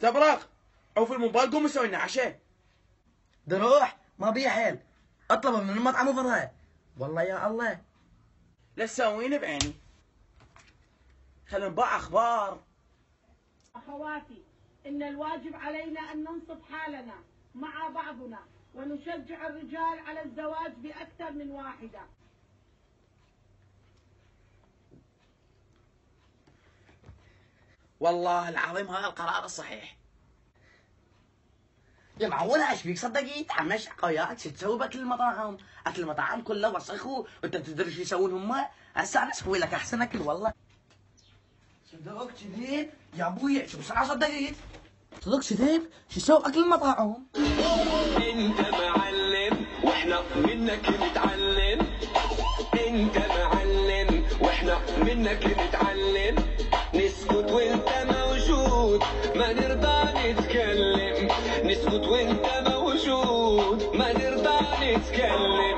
استبرق، عوف الموبايل، قوم سوي لنا عشاء. دروح ما بي حيل، اطلبه من المطعم وبرها. والله يا الله لا تسويني بعيني، خلينا نباع اخبار. أخواتي، إن الواجب علينا أن ننصف حالنا مع بعضنا ونشجع الرجال على الزواج بأكثر من واحدة. والله العظيم هذا القرار الصحيح. يا معولة ايش فيك صدقي؟ تعمش وياك شو تسوي باكل المطاعم؟ اكل المطاعم كله وسخ، وانت تدري شو يسوون هم؟ هسه انا اسوي لك احسن اكل والله. صدق كذي يا ابوي، شو بسرعه صدقيت؟ صدق كذي شو يسوي باكل المطاعم؟ انت معلم واحنا منك نتعلم، انت معلم واحنا منك نتعلم، نسكت وانت موجود ما نرضى نتكلم، نسكت وانت موجود ما نرضى نتكلم.